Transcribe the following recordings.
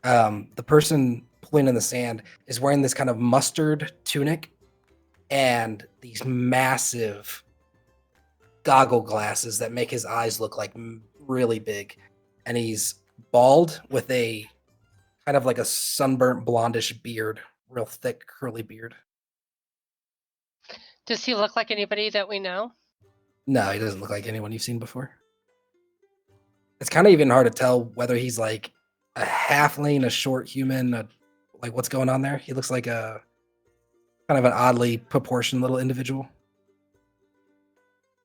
The person pulling in the sand is wearing this kind of mustard tunic and these massive goggle glasses that make his eyes look like really big. And he's bald with a kind of like a sunburnt blondish beard, real thick curly beard. Does he look like anybody that we know? No, he doesn't look like anyone you've seen before. It's kind of even hard to tell whether he's like a halfling, a short human, like what's going on there. He looks like a kind of an oddly proportioned little individual.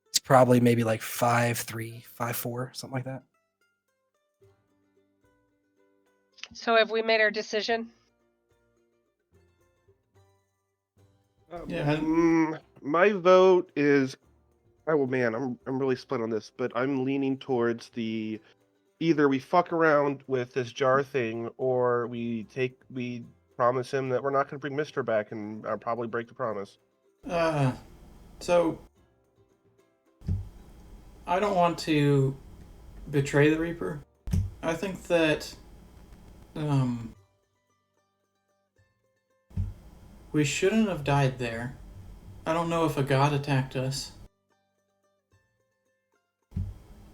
It's probably maybe like 5'3", 5'4", something like that. So have we made our decision? Yeah. My vote is, oh man, I'm really split on this, but I'm leaning towards the either we fuck around with this jar thing, or we promise him that we're not going to bring Mister back, and I'll probably break the promise. So I don't want to betray the Reaper. I think that we shouldn't have died there. I don't know if a god attacked us.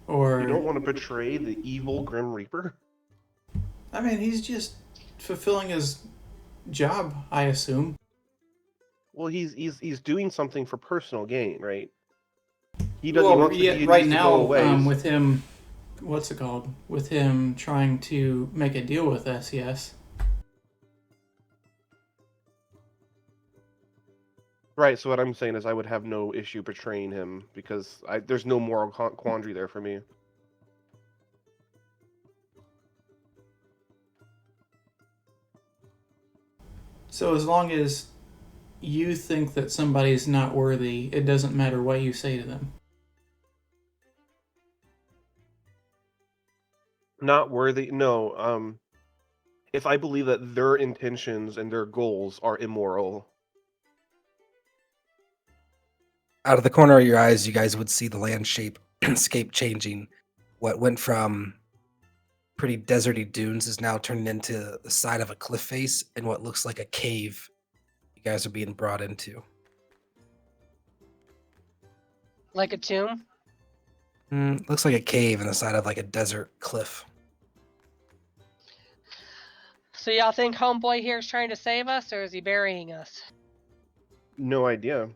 Or You don't want to betray the evil Grim Reaper? I mean, he's just fulfilling his job, I assume. Well, he's doing something for personal gain, right? He doesn't want the right to now, go away. with him, what's it called? With him trying to make a deal with us, yes. Right, so what I'm saying is I would have no issue betraying him, because there's no moral quandary there for me. So as long as you think that somebody's not worthy, it doesn't matter what you say to them. Not worthy? No. If I believe that their intentions and their goals are immoral. Out of the corner of your eyes, you guys would see the landscape changing. What went from pretty deserty dunes is now turned into the side of a cliff face and what looks like a cave you guys are being brought into. Like a tomb? Looks like a cave in the side of like a desert cliff. So y'all think homeboy here is trying to save us, or is he burying us? No idea.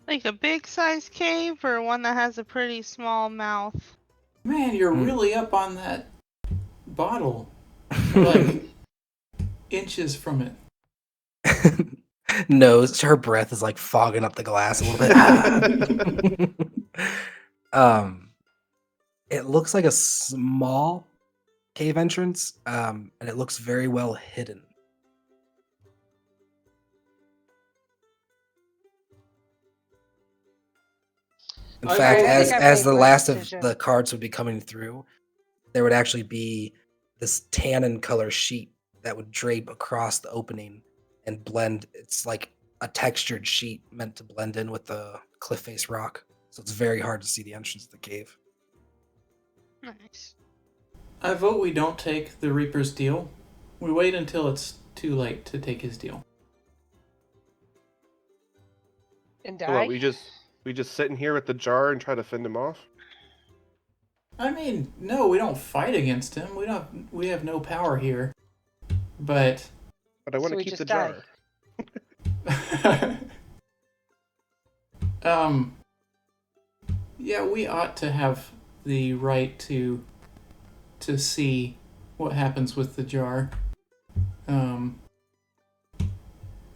Like a big size cave or one that has a pretty small mouth? Man, you're really up on that bottle. Like inches from it. No, her breath is like fogging up the glass a little bit. It looks like a small cave entrance, and it looks very well hidden. In fact, as the last of the cards would be coming through, there would actually be this tannin color sheet that would drape across the opening and blend. It's like a textured sheet meant to blend in with the cliff face rock. So it's very hard to see the entrance of the cave. Nice. I vote we don't take the Reaper's deal. We wait until it's too late to take his deal. And die? So what, we just sit in here with the jar and try to fend him off? I mean, no, we don't fight against him. We have no power here. But I want to keep the jar. Yeah, we ought to have the right to see what happens with the jar.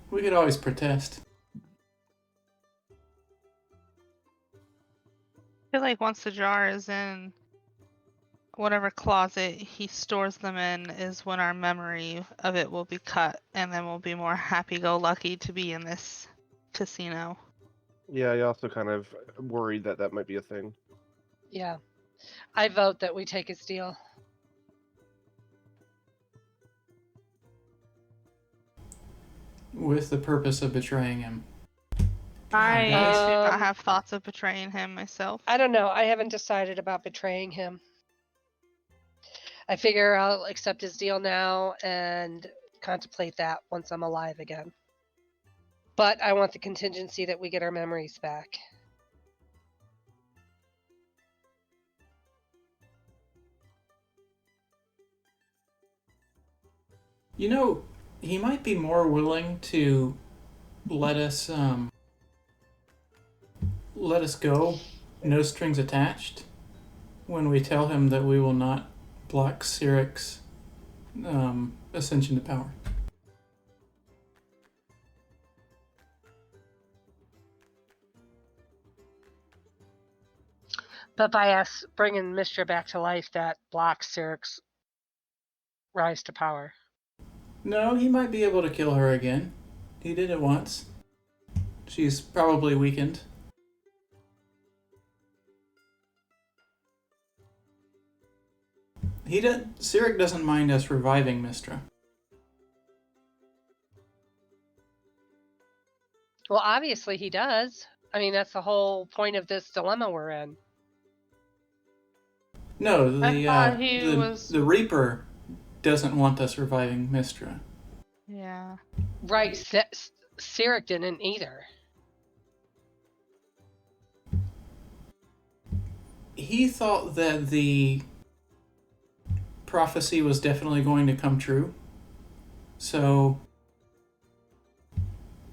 We could always protest. I feel like once the jar is in whatever closet he stores them in is when our memory of it will be cut, and then we'll be more happy-go-lucky to be in this casino. Yeah, I also kind of worried that might be a thing. Yeah. I vote that we take his deal. With the purpose of betraying him. I do not have thoughts of betraying him myself. I don't know. I haven't decided about betraying him. I figure I'll accept his deal now and contemplate that once I'm alive again. But I want the contingency that we get our memories back. You know, he might be more willing to let us go, no strings attached, when we tell him that we will not block Siric's ascension to power. But by us bringing Mistra back to life, that blocks Siric's rise to power. No, he might be able to kill her again. He did it once. She's probably weakened. Siric doesn't mind us reviving Mistra. Well, obviously he does. I mean, that's the whole point of this dilemma we're in. No, I thought he was- the Reaper doesn't want us reviving Mistra. Yeah. Right, Siric didn't either. He thought that the prophecy was definitely going to come true. So,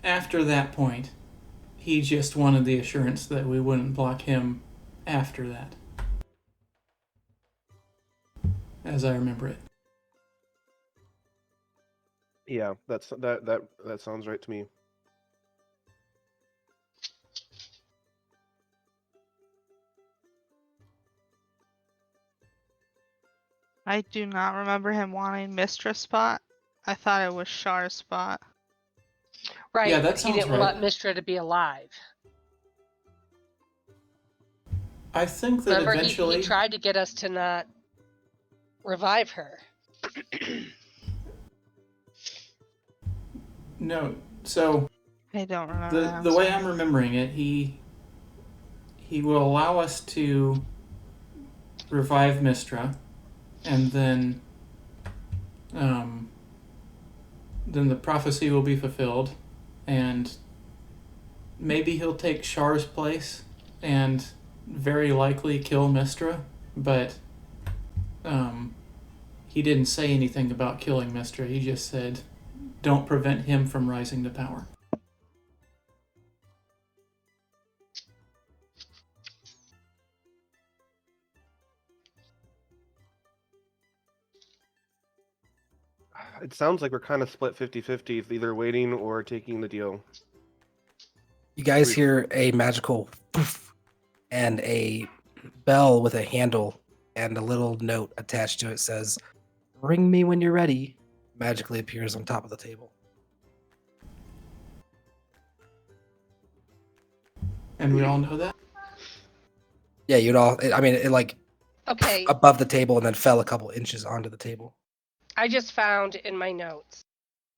after that point, he just wanted the assurance that we wouldn't block him after that. As I remember it. Yeah, that sounds right to me. I do not remember him wanting Mistress spot. I thought it was Char's spot. Right, Yeah, that but he sounds didn't right. want Mistra to be alive. I think that Remember, eventually... he tried to get us to not revive her. No, so... I don't remember that. The way I'm remembering it, he will allow us to revive Mistra, and then the prophecy will be fulfilled, and maybe he'll take Char's place and very likely kill Mistra, but he didn't say anything about killing Mistra. He just said, don't prevent him from rising to power. It sounds like we're kind of split 50-50, either waiting or taking the deal. You guys hear a magical poof and a bell with a handle and a little note attached to it says, "Ring me when you're ready." Magically appears on top of the table. And we all know that? Yeah, you'd all. I mean, it like Okay, above the table and then fell a couple inches onto the table. I just found in my notes.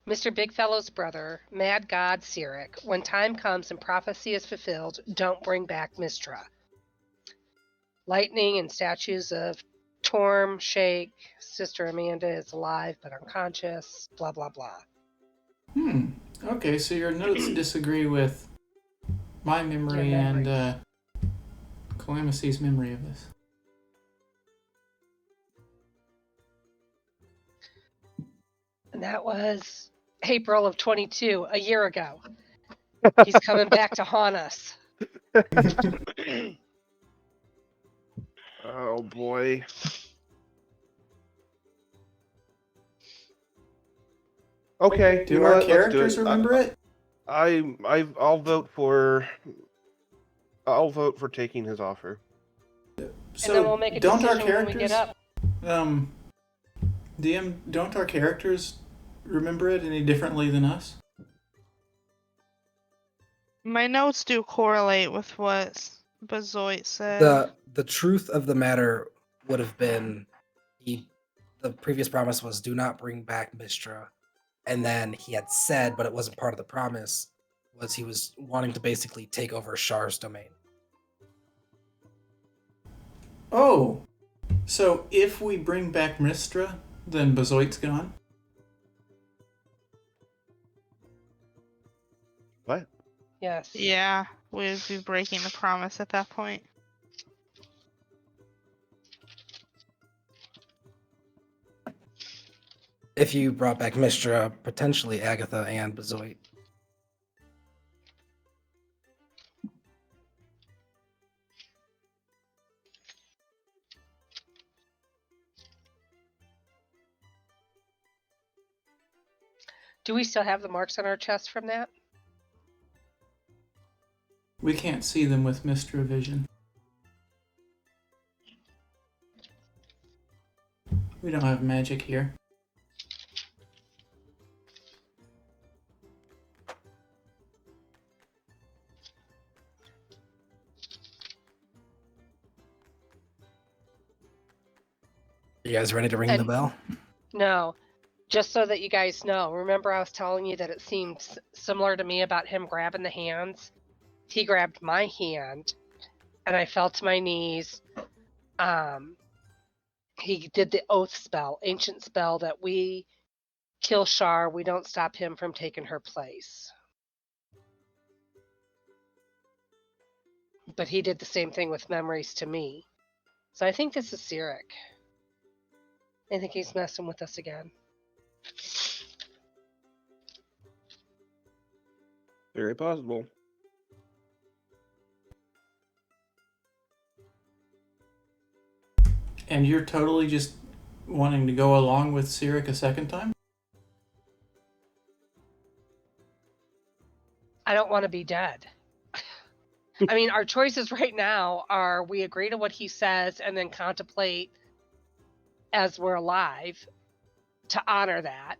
Mr. Bigfellow's brother, Mad God Siric, when time comes and prophecy is fulfilled, don't bring back Mistra. Lightning and statues of Torm, Shake, Sister Amanda is alive but unconscious, blah, blah, blah. Okay, so your notes disagree with my memory Your and memories. Calamity's memory of this. And that was April of 22, a year ago. He's coming back to haunt us. Oh boy. Okay. Do you know our what? Let's do characters it. remember it? I'll vote for taking his offer. So and then we'll make a don't our decision when we get characters, up. DM, don't our characters remember it any differently than us? My notes do correlate with what Bazoit said. The truth of the matter would have been the previous promise was do not bring back Mistra. And then he had said, but it wasn't part of the promise, was he was wanting to basically take over Char's domain. Oh, So if we bring back Mistra, then Bezoit's gone? What? Yes. Yeah, we'd be breaking the promise at that point. If you brought back Mistra, potentially Agatha and Bezoit. Do we still have the marks on our chest from that? We can't see them with Mistra vision. We don't have magic here. You guys ready to ring the And- bell? No. Just so that you guys know, remember I was telling you that it seems similar to me about him grabbing the hands? He grabbed my hand, and I fell to my knees. He did the oath spell, ancient spell that we kill Shar, we don't stop him from taking her place. But he did the same thing with memories to me. So I think this is Cyric. I think he's messing with us again. Very possible. And you're totally just wanting to go along with Cyric a second time? I don't want to be dead. I mean, our choices right now are we agree to what he says and then contemplate as we're alive to honor that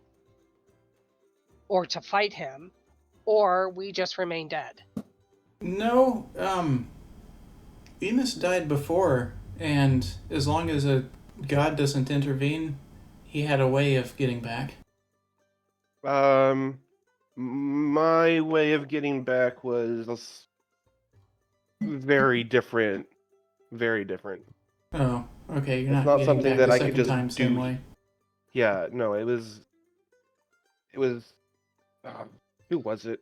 or to fight him, or we just remain dead. No, Emus died before, and as long as a god doesn't intervene, he had a way of getting back. My way of getting back was very different. Very different. Oh, okay, you're It's not not getting something back that the I could second just time same do. way. Yeah, no, it was. Who was it?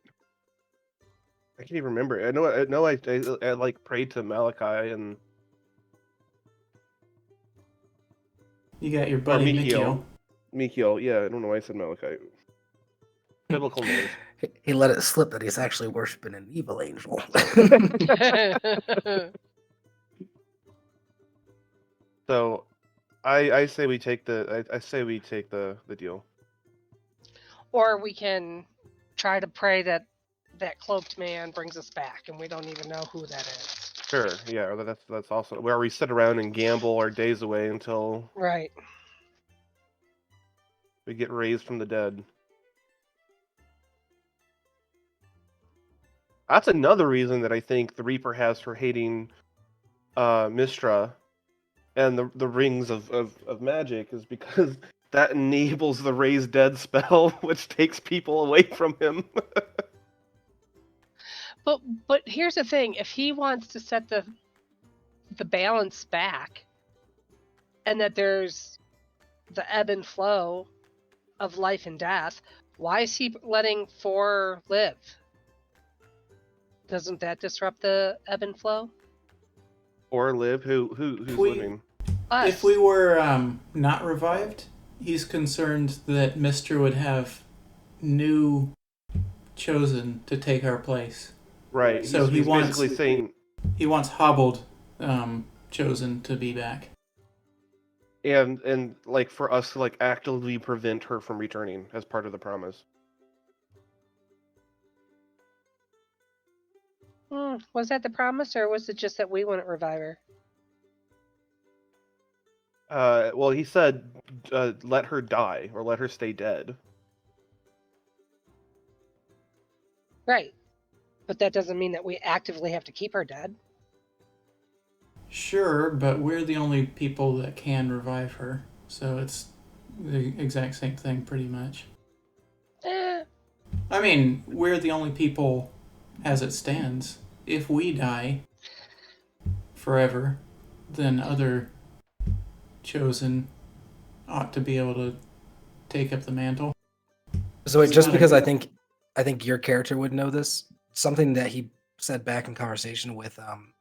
I can't even remember. I like prayed to Malachi and You got your or buddy Mikiel. Mikiel. Mikiel, yeah, I don't know why I said Malachi. Biblical names. He let it slip that he's actually worshiping an evil angel. So, I say we take the deal. Or we can try to pray that that cloaked man brings us back and we don't even know who that is. Sure, yeah, that's also where we sit around and gamble our days away until Right. we get raised from the dead. That's another reason that I think the Reaper has for hating Mistra and the rings of magic is because that enables the raise dead spell, which takes people away from him. But here's the thing, if he wants to set the balance back and that there's the ebb and flow of life and death, why is he letting 4 live? Doesn't that disrupt the ebb and flow? Or live who's living. Us. If we were not revived, he's concerned that Mistra would have new chosen to take our place. Right. So he's he wants- basically saying, He wants hobbled chosen to be back. and like for us to like actively prevent her from returning as part of the promise. Was that the promise, or was it just that we wouldn't revive her? Well, he said, let her die or let her stay dead. Right. But that doesn't mean that we actively have to keep her dead. Sure, but we're the only people that can revive her, so it's the exact same thing pretty much. I mean, we're the only people as it stands. If we die forever, then other chosen ought to be able to take up the mantle. So It's just not a because good- I think your character would know this, something that he said back in conversation with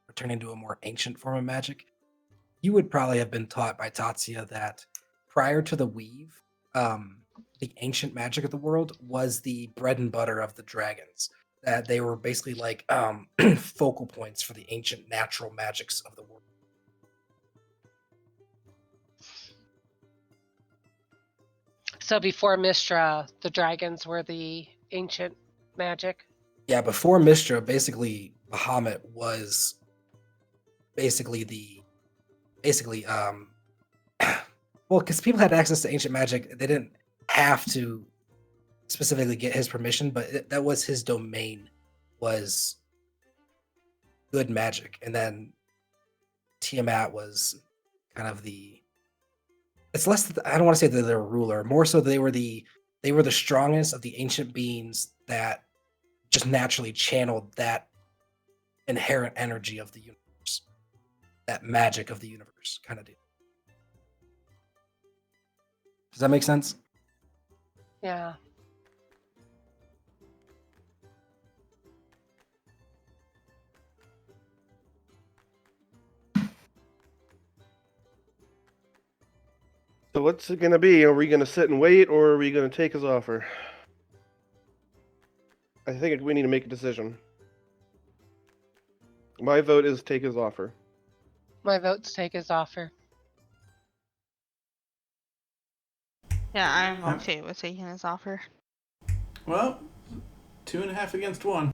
returning to a more ancient form of magic, you would probably have been taught by Tatsia that prior to the weave, the ancient magic of the world was the bread and butter of the dragons. That they were basically like focal points for the ancient natural magics of the world. So before Mistra, the dragons were the ancient magic. Yeah, before Mistra, basically Bahamut was basically well, because people had access to ancient magic, they didn't have to specifically get his permission, but that was his domain, was good magic. And then Tiamat was kind of it's less I don't want to say that they're a ruler, more so they were the strongest of the ancient beings that just naturally channeled that inherent energy of the universe, that magic of the universe kind of deal. Does that make sense? Yeah. So what's it gonna be? Are we gonna sit and wait, or are we gonna take his offer? I think we need to make a decision. My vote is take his offer. My vote's take his offer. Yeah, I'm okay with taking his offer. Well, 2.5 against 1.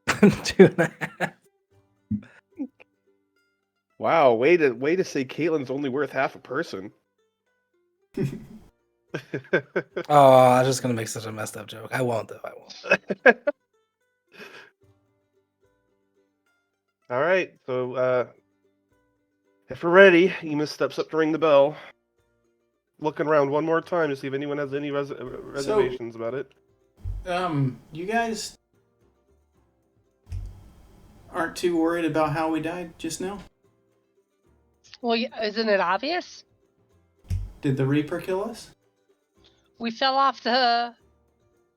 2.5. Wow, way to say Caitlin's only worth half a person. Oh, I was just gonna make such a messed up joke. I won't though. I won't. All right, so if we're ready, Emus steps up to ring the bell, looking around one more time to see if anyone has any reservations about it. You guys aren't too worried about how we died just now? Well, isn't it obvious? Did the Reaper kill us? We fell off the.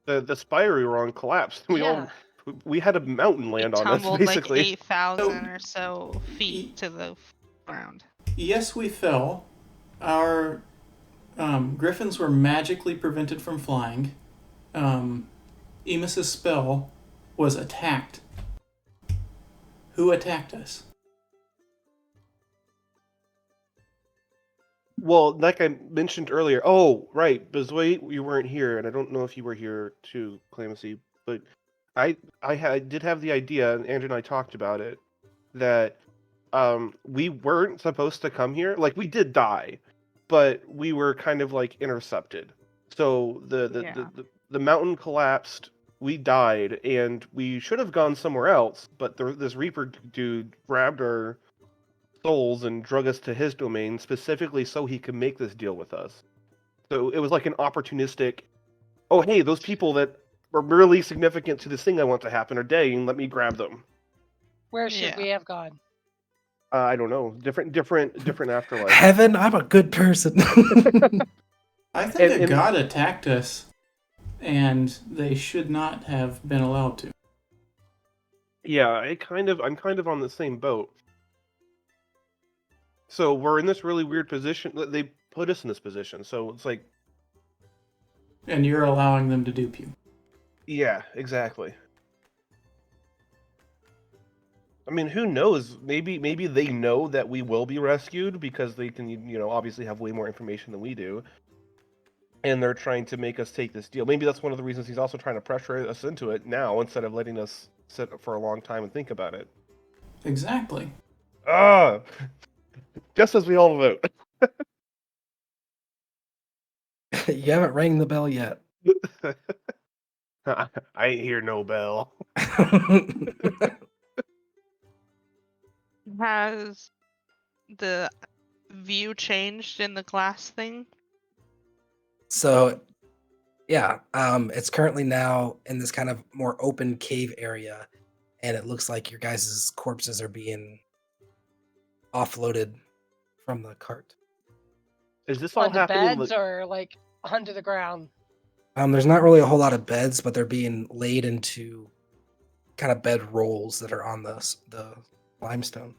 The spire we were on collapsed. We had a mountain land We on us, tumbled basically. like 8,000 or so feet to the ground. Yes, we fell. Our griffins were magically prevented from flying. Emus's spell was attacked. Who attacked us? Well, like I mentioned earlier, oh, right, Bezoi, you weren't here, and I don't know if you were here too, Clemency, but I did have the idea, and Andrew and I talked about it, that we weren't supposed to come here. Like, we did die, but we were kind of like intercepted. So the mountain collapsed, we died, and we should have gone somewhere else, but this Reaper dude grabbed our souls and drug us to his domain specifically so he could make this deal with us. So it was like an opportunistic, oh, hey, those people that are really significant to this thing I want to happen are dead, and let me grab them. Where should we have gone? I don't know. Different afterlife. Heaven, I'm a good person. I think a god attacked us, and they should not have been allowed to. Yeah, I'm kind of on the same boat. So we're in this really weird position. They put us in this position, so it's like... And you're allowing them to dupe you. Yeah, exactly. I mean, who knows? Maybe they know that we will be rescued because they can, obviously have way more information than we do. And they're trying to make us take this deal. Maybe that's one of the reasons he's also trying to pressure us into it now instead of letting us sit for a long time and think about it. Exactly. Ah! Just as we all vote. You haven't rang the bell yet. I ain't hear no bell. Has the view changed in the glass thing? So, yeah, it's currently now in this kind of more open cave area, and it looks like your guys' corpses are being offloaded from the cart. Is this all On the happening? beds or like onto the ground? There's not really a whole lot of beds, but they're being laid into kind of bed rolls that are on the limestone.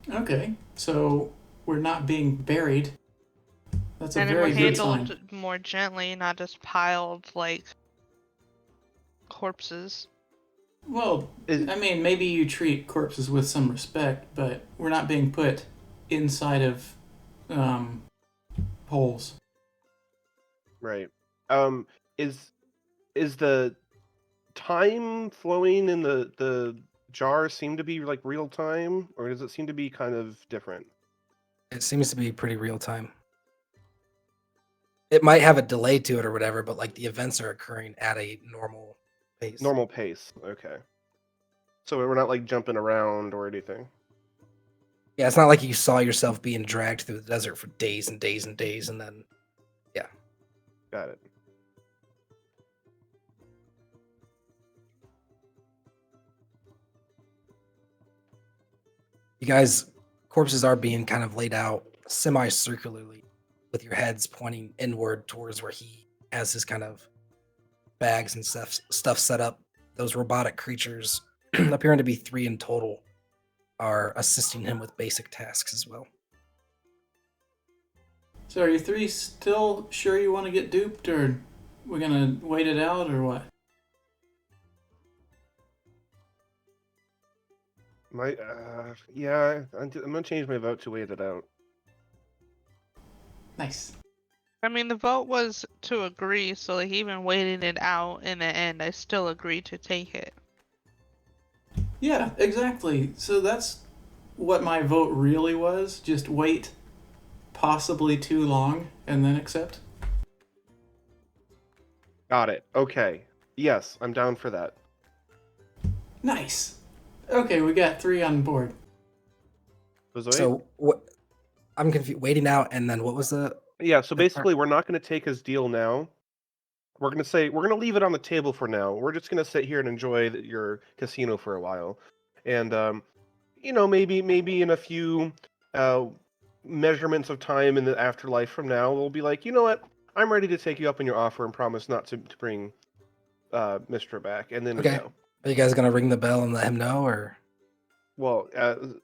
Okay, so we're not being buried. That's a And then we're very good sign. handled more gently, not just piled like corpses. Well, I mean, maybe you treat corpses with some respect, but we're not being put inside of holes. Right. Is the time flowing in the jar seem to be like real time, or does it seem to be kind of different? It seems to be pretty real time. It might have a delay to it or whatever, but like the events are occurring at a normal pace. Normal pace. Okay. So we're not like jumping around or anything. Yeah, it's not like you saw yourself being dragged through the desert for days and days and days, and then Got it. you guys, corpses are being kind of laid out semi-circularly with your heads pointing inward towards where he has his kind of bags and stuff set up. Those robotic creatures, appearing to be 3 in total, are assisting him with basic tasks as well. So are you 3 still sure you want to get duped, or we're gonna wait it out, or what? Yeah, I'm gonna change my vote to wait it out. Nice. I mean, the vote was to agree, so like even waiting it out in the end, I still agreed to take it. Yeah, exactly. So that's what my vote really was. Just wait possibly too long and then accept. Got it. Okay. Yes, I'm down for that. Nice. Okay, we got 3 on board. So what? I'm confused. Waiting out, and then what was the? Yeah, so basically we're not going to take his deal now. We're going to leave it on the table for now. We're just going to sit here and enjoy your casino for a while. And maybe in a few measurements of time in the afterlife from now, we'll be like, you know what? I'm ready to take you up on your offer and promise not to bring Mr. back. And then Okay. Are you guys gonna ring the bell and let him know, or? Well,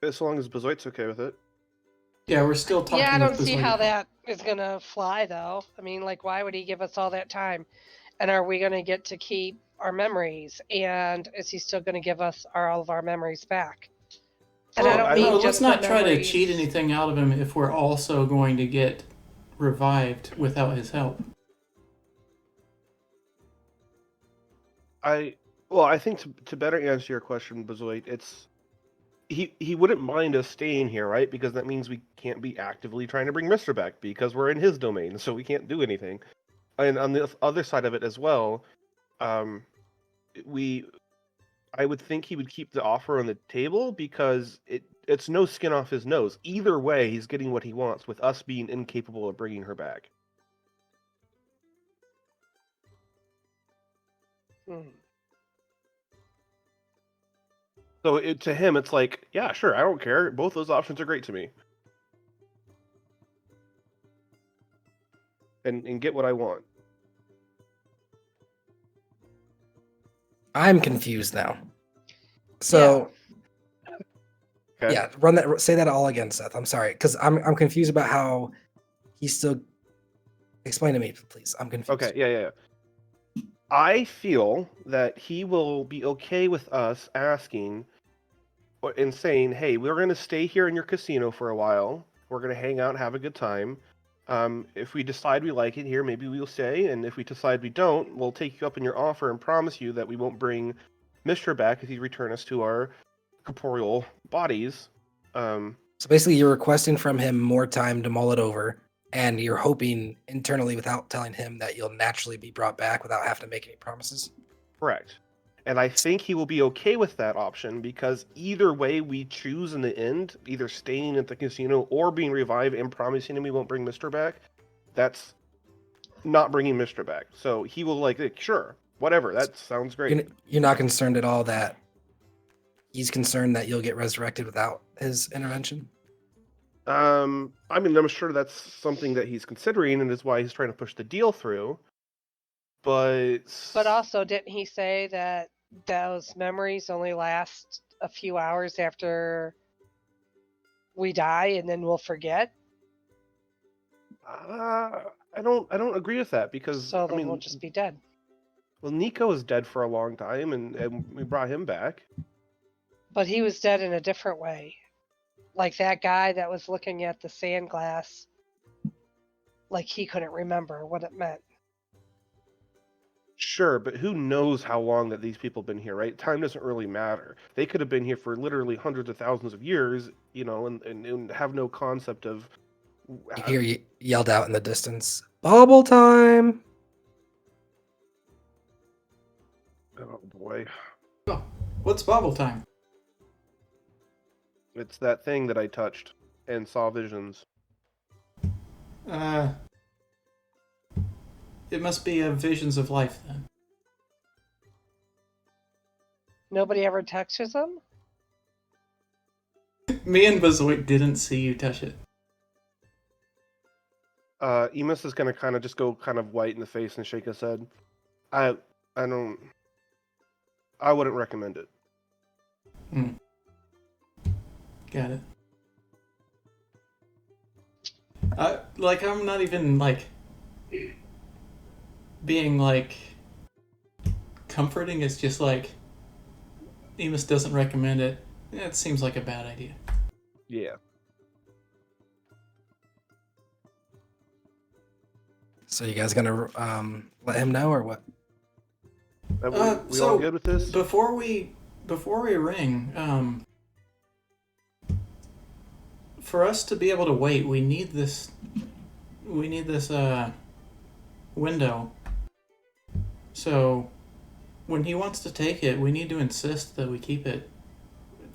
as long as Bezoit's okay with it. Yeah, we're still talking. Yeah, I with don't this see lady. how that is gonna fly though. I mean, like, why would he give us all that time? And are we gonna get to keep our memories? And is he still gonna give us all of our memories back? And I don't mean let's just not the try to memories. cheat anything out of him if we're also going to get revived without his help. I think to better answer your question, Bezoit, it's he wouldn't mind us staying here, right? Because that means we can't be actively trying to bring Mister back because we're in his domain, so we can't do anything. And on the other side of it as well, I would think he would keep the offer on the table because it's no skin off his nose. Either way, he's getting what he wants with us being incapable of bringing her back. So to him, it's like, yeah, sure, I don't care. Both those options are great to me. And get what I want. I'm confused now. So, Okay. yeah, say that all again, Seth. I'm sorry, because I'm confused about how he's still. Explain to me, please. I'm confused. Okay, yeah. I feel that he will be okay with us asking and saying, hey, we're going to stay here in your casino for a while. We're going to hang out and have a good time. If we decide we like it here, maybe we'll stay. And if we decide we don't, we'll take you up on your offer and promise you that we won't bring Mr. back if you return us to our corporeal bodies. So basically, you're requesting from him more time to mull it over, and you're hoping internally without telling him that you'll naturally be brought back without having to make any promises. Correct. And I think he will be okay with that option because either way we choose in the end, either staying at the casino or being revived and promising him we won't bring Mr. back, that's not bringing Mr. back. So he will sure, whatever, that sounds great. You're not concerned at all that he's concerned that you'll get resurrected without his intervention? I mean, I'm sure that's something that he's considering, and is why he's trying to push the deal through. But also, didn't he say that those memories only last a few hours after we die, and then we'll forget? I don't agree with that because So I then mean, we'll just be dead. well, Nico is dead for a long time, and we brought him back. But he was dead in a different way. Like that guy that was looking at the sand glass, like he couldn't remember what it meant. Sure, but who knows how long that these people have been here, right? Time doesn't really matter. They could have been here for literally hundreds of thousands of years, and have no concept of. You hear yelled out in the distance, "Bubble time!" Oh boy, Oh, what's bobble time? it's that thing that I touched and saw visions. It must be visions of life then. Nobody ever touches him? Me and Bazoit didn't see you touch it. Emus is gonna kind of just go kind of white in the face and shake his head. I wouldn't recommend it. Got it. I'm not even being comforting. It's just Emus doesn't recommend it. It seems like a bad idea. Yeah. So you guys gonna let him know or what? We all good with this? Before we ring, for us to be able to wait, we need this window. So when he wants to take it, we need to insist that we keep it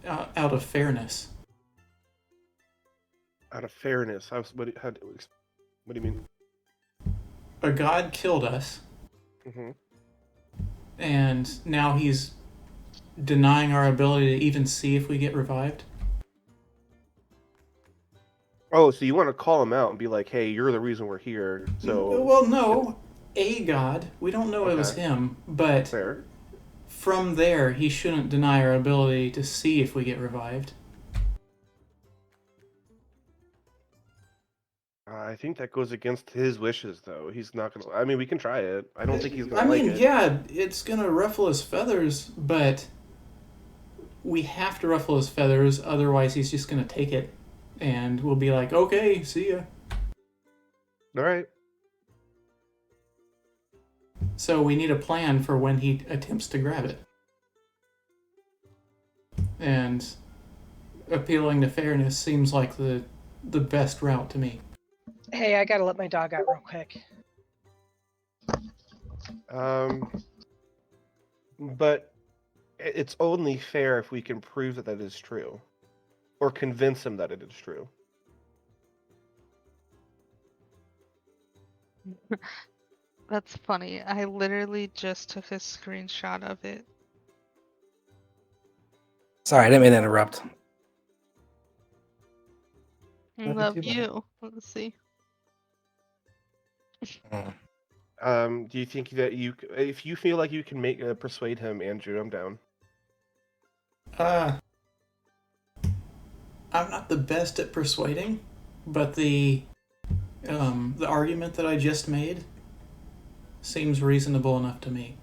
out of fairness. Out of fairness, what do you mean? A god killed us, and now he's denying our ability to even see if we get revived. Oh, so you want to call him out and be like, "Hey, you're the reason we're here." So Well, no, a god. We don't know it was him, but fair. From there, he shouldn't deny our ability to see if we get revived. I think that goes against his wishes, though. He's not gonna. I mean, we can try it. I don't think he's gonna like it. Yeah, it's gonna ruffle his feathers, but we have to ruffle his feathers, otherwise he's just gonna take it, and we'll be like, okay, see ya. All right. So we need a plan for when he attempts to grab it. And appealing to fairness seems like the best route to me. Hey, I gotta let my dog out real quick. But it's only fair if we can prove that is true, or convince him that it is true. That's funny. I literally just took a screenshot of it. Sorry, I didn't mean to interrupt. Love you. Let's see. Do you think that if you feel like you can persuade him, Andrew, I'm down. I'm not the best at persuading, but the argument that I just made seems reasonable enough to me.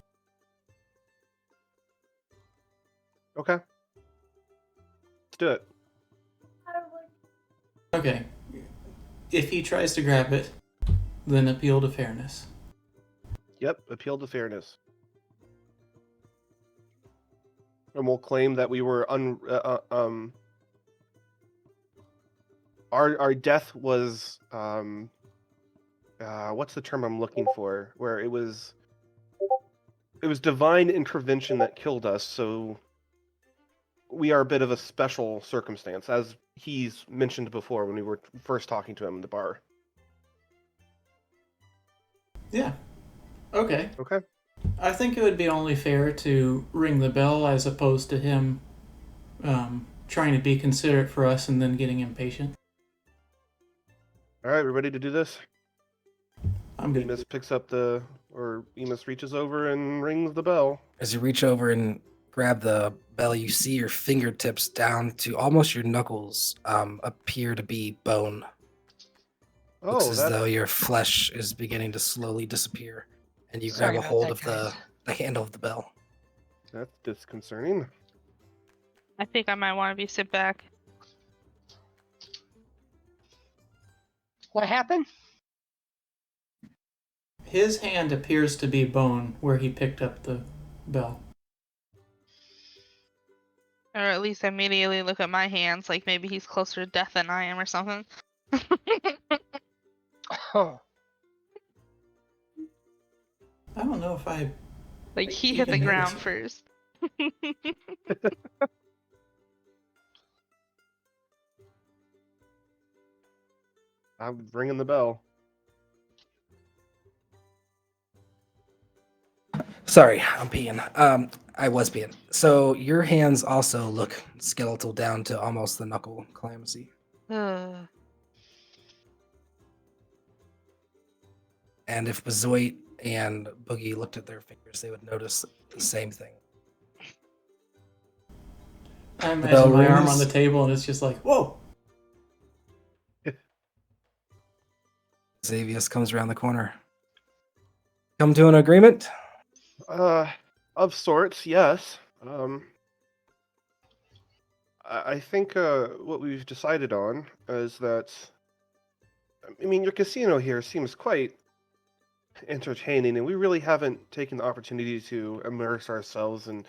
Okay. Let's do it. Okay. If he tries to grab it, then appeal to fairness. Yep, appeal to fairness. And we'll claim that we were our death was what's the term I'm looking for? Where it was divine intervention that killed us, so we are a bit of a special circumstance, as he's mentioned before when we were first talking to him in the bar. Yeah. Okay. Okay. I think it would be only fair to ring the bell as opposed to him trying to be considerate for us and then getting impatient. All right, we're ready to do this. I'm good. Emus reaches over and rings the bell. As you reach over and grab the bell, you see your fingertips down to almost your knuckles appear to be bone. Looks Oh, as though your flesh is beginning to slowly disappear, and you Sorry grab a about hold that, of guys. the handle of the bell. that's disconcerting. I think I might want to be sit back. What happened? His hand appears to be bone where he picked up the bell. Or at least immediately look at my hands, like maybe he's closer to death than I am or something. Oh, I don't know if I. Like he hit the Even ground notice. first. I'm ringing the bell. Sorry, I'm peeing. I was peeing. So your hands also look skeletal down to almost the knuckle calamitcy. Ugh. And if Bazoit and Boogie looked at their fingers, they would notice the same thing. I bell imagine my arm rings. on the table and it's just like, whoa! Xavius comes around the corner. Come to an agreement? Of sorts, yes. I think what we've decided on is that, I mean, your casino here seems quite entertaining, and we really haven't taken the opportunity to immerse ourselves and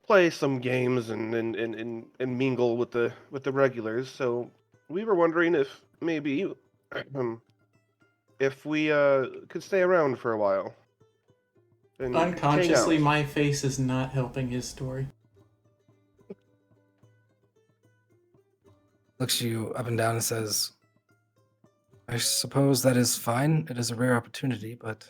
play some games and mingle with the regulars. So we were wondering if maybe if we could stay around for a while. And hang Unconsciously, out. my face is not helping his story. Looks you up and down and says, I suppose that is fine. It is a rare opportunity, but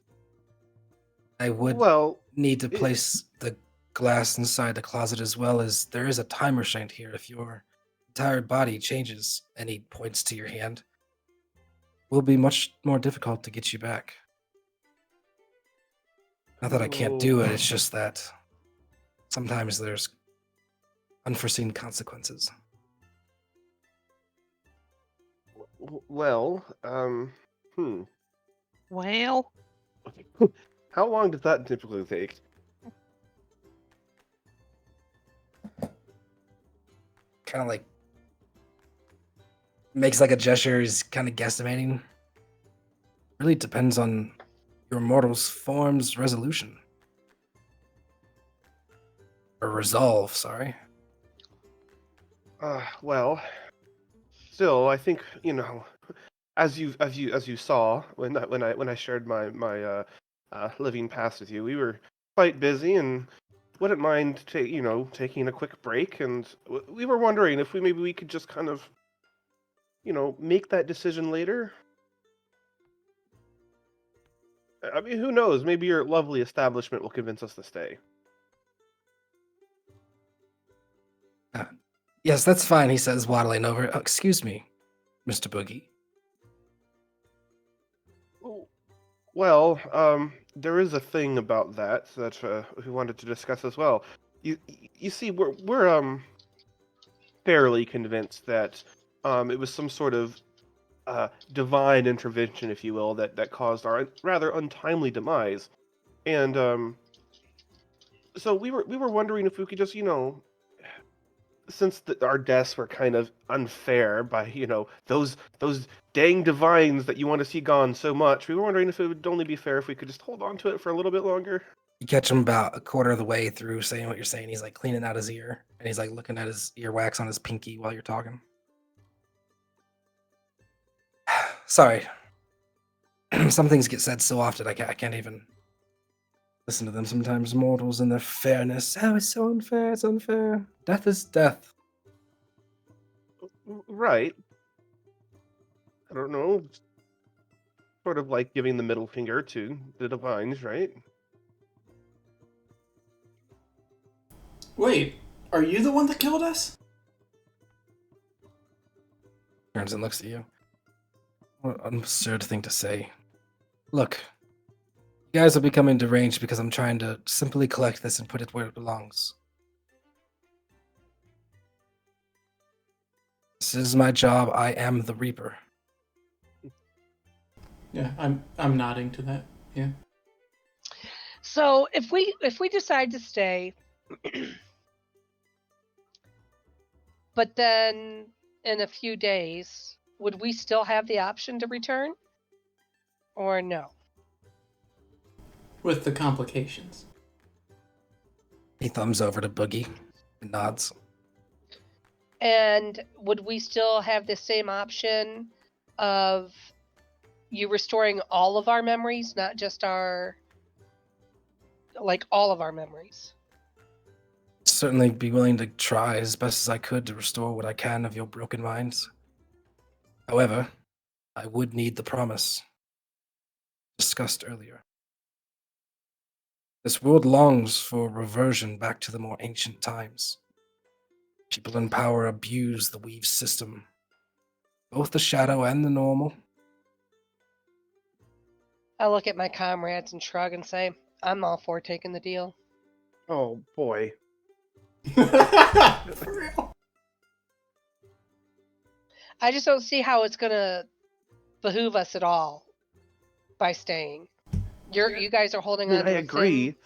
I would Well, need to place the glass inside the closet as well, as there is a time restraint here. If your entire body changes, and he points to your hand, will be much more difficult to get you back. Not that I can't do it, it's just that sometimes there's unforeseen consequences. well, Well, how long does that typically take? Kind of like makes like a gesture, he's kind of guesstimating. Really depends on your mortal's form's resolution. Or resolve, sorry. Well, still, I think as you saw when I shared my living past with you, we were quite busy and wouldn't mind taking a quick break, and we were wondering if maybe we could just kind of make that decision later. I mean, who knows? Maybe your lovely establishment will convince us to stay. Yes, that's fine, he says, waddling over. Excuse me, Mr. Boogie. Well, there is a thing about that we wanted to discuss as well. You see, we're fairly convinced that it was some sort of divine intervention, if you will, that caused our rather untimely demise, and so we were wondering if we could just since our deaths were kind of unfair by those dang divines that you want to see gone so much, we were wondering if it would only be fair if we could just hold on to it for a little bit longer. You catch him about a quarter of the way through saying what you're saying. He's like cleaning out his ear, and he's like looking at his earwax on his pinky while you're talking. Sorry. Some things get said so often I can't even listen to them sometimes. Mortals and their fairness. Oh, it's so unfair, it's unfair. Death is death. Right. I don't know. Sort of like giving the middle finger to the divines, right? Wait, are you the one that killed us? Turns and looks at you. What an absurd thing to say. Look, you guys are becoming deranged because I'm trying to simply collect this and put it where it belongs. This is my job. I am the Reaper. Yeah, I'm nodding to that. Yeah. So if we decide to stay, but then in a few days, would we still have the option to return? Or no? With the complications. He thumbs over to Boogie and nods. And would we still have the same option of you restoring all of our memories, not just all of our memories? Certainly be willing to try as best as I could to restore what I can of your broken minds. However, I would need the promise discussed earlier. This world longs for reversion back to the more ancient times. People in power abuse the weave system, both the shadow and the normal. I look at my comrades and shrug and say, I'm all for taking the deal. Oh boy. For real? I just don't see how it's gonna behoove us at all by staying. You guys are holding on to I a agree.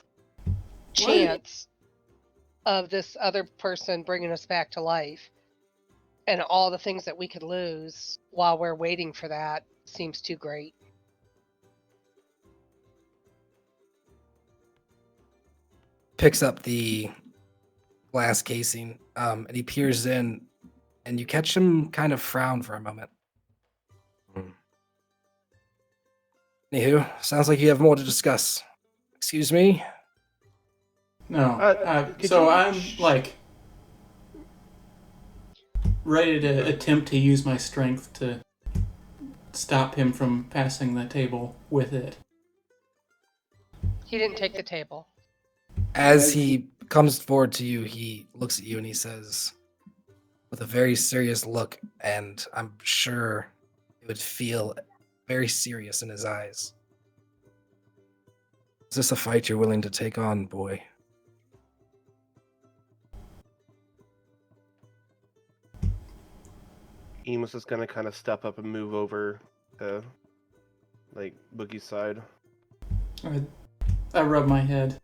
thin chance of this other person bringing us back to life, and all the things that we could lose while we're waiting for that seems too great. Picks up the glass casing, and he peers in, and you catch him kind of frown for a moment. Anywho, sounds like you have more to discuss. Excuse me? No. could So you- I'm like ready to attempt to use my strength to stop him from passing the table with it. He didn't take the table. As he comes forward to you, he looks at you and he says, with a very serious look, and I'm sure it would feel very serious in his eyes. Is this a fight you're willing to take on, boy? Emus is gonna kind of step up and move over to, like, Boogie's side. I rub my head.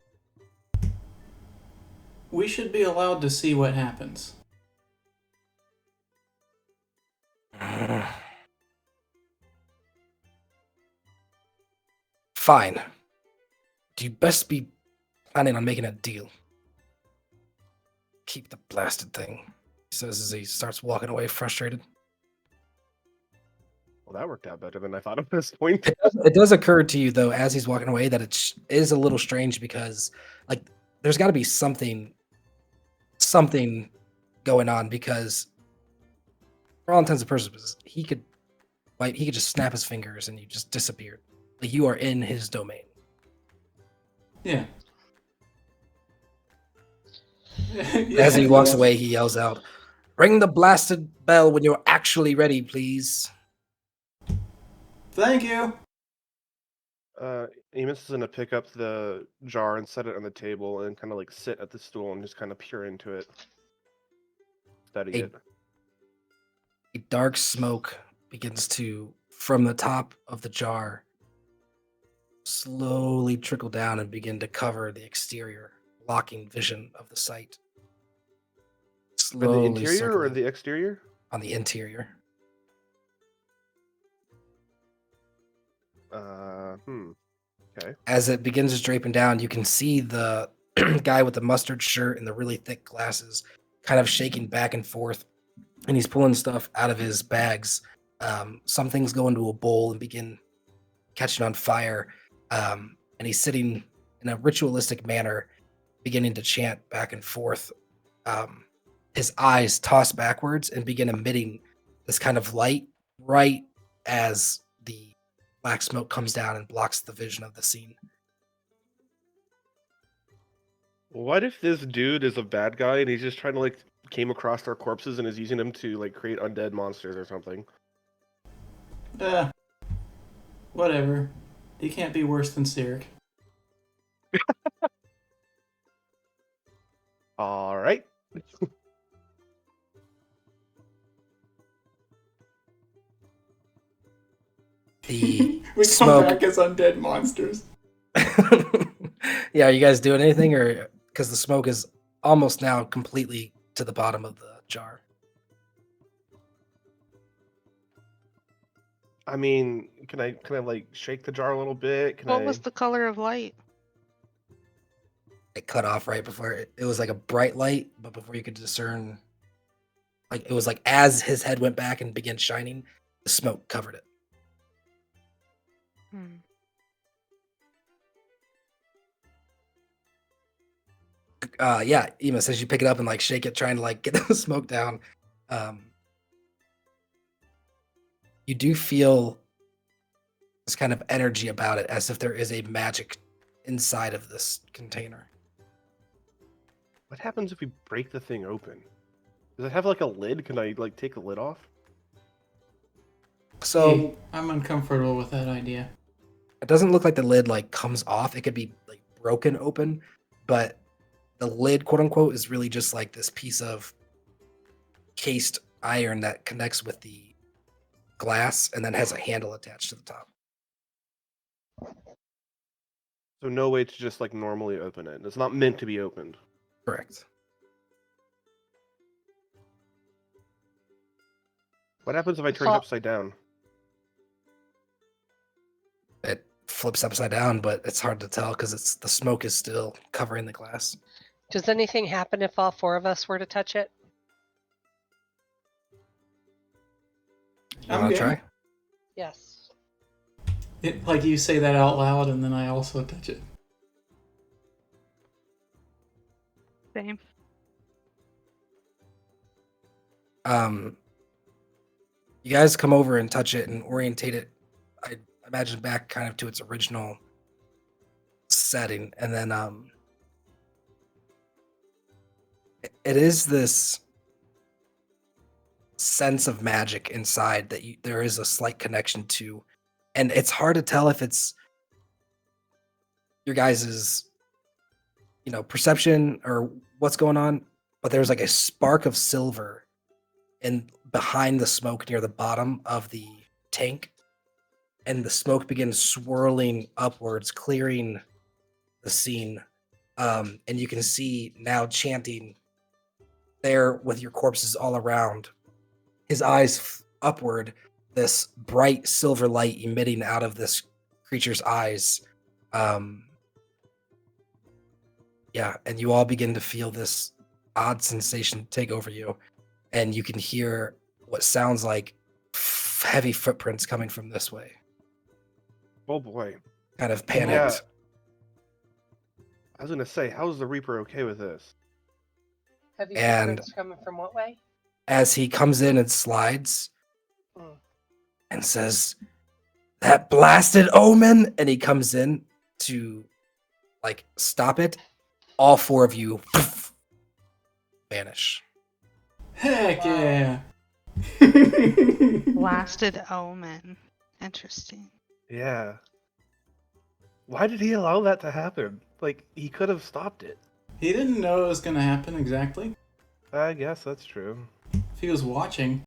We should be allowed to see what happens. Fine. You best be planning on making a deal. Keep the blasted thing, he says as he starts walking away frustrated. Well, that worked out better than I thought at this point. It does occur to you, though, as he's walking away, that it is a little strange because, like, there's got to be something going on because, for all intents and purposes, he could just snap his fingers and you just disappeared. Like, you are in his domain. Yeah. As he walks away, he yells out, "Ring the blasted bell when you're actually ready, please." Thank you. Emus is gonna pick up the jar and set it on the table and kind of like sit at the stool and just kind of peer into it. Study Hey. it. A dark smoke begins to, from the top of the jar, slowly trickle down and begin to cover the exterior, blocking vision of the site. For the Slowly interior or circling the exterior? on the interior. Okay. As it begins draping down, you can see the guy with the mustard shirt and the really thick glasses kind of shaking back and forth, and he's pulling stuff out of his bags. Some things go into a bowl and begin catching on fire, and he's sitting in a ritualistic manner, beginning to chant back and forth. His eyes toss backwards and begin emitting this kind of light right as the black smoke comes down and blocks the vision of the scene. What if this dude is a bad guy and he's just trying to like came across our corpses and is using them to like create undead monsters or something? Whatever. He can't be worse than Cyric. All right. The We smoke. come back as undead monsters. Yeah, are you guys doing anything, or because the smoke is almost now completely to the bottom of the jar? I mean, can I like shake the jar a little bit? Can What I? was the color of light? It cut off right before it was like a bright light, but before you could discern, like it was like as his head went back and began shining, the smoke covered it. Hmm. Yeah, Emus, as you pick it up and like shake it, trying to like get the smoke down, you do feel this kind of energy about it, as if there is a magic inside of this container. What happens if we break the thing open? Does it have like a lid? Can I like take the lid off? So Hey, I'm uncomfortable with that idea. it doesn't look like the lid like comes off. It could be like broken open, but the lid, quote unquote, is really just like this piece of cased iron that connects with the glass and then has a handle attached to the top. So no way to just like normally open it. It's not meant to be opened. Correct. What happens if I turn it So- upside down? It flips upside down, but it's hard to tell because it's the smoke is still covering the glass. Does anything happen if all 4 of us were to touch it? You I'm want to game. try? Yes. Like you say that out loud, and then I also touch it. Same. You guys come over and touch it and orientate it, I imagine, back kind of to its original setting, and then it is this sense of magic inside that there is a slight connection to, and it's hard to tell if it's your guys's perception or what's going on, but there's like a spark of silver in behind the smoke near the bottom of the tank, and the smoke begins swirling upwards, clearing the scene, and you can see now chanting there with your corpses all around, his eyes upward, this bright silver light emitting out of this creature's eyes. Yeah, and you all begin to feel this odd sensation take over you, and you can hear what sounds like heavy footprints coming from this way. Oh boy. Kind of Yeah. panicked. I was gonna say, how's the Reaper okay with this? Heavy And- footprints coming from what way? As he comes in and slides Mm. and says, "That blasted omen," and he comes in to like stop it, all 4 of you vanish. Heck yeah! Blasted omen. Interesting. Yeah. Why did he allow that to happen? Like, he could have stopped it. He didn't know it was gonna happen exactly. I guess that's true. If he was watching,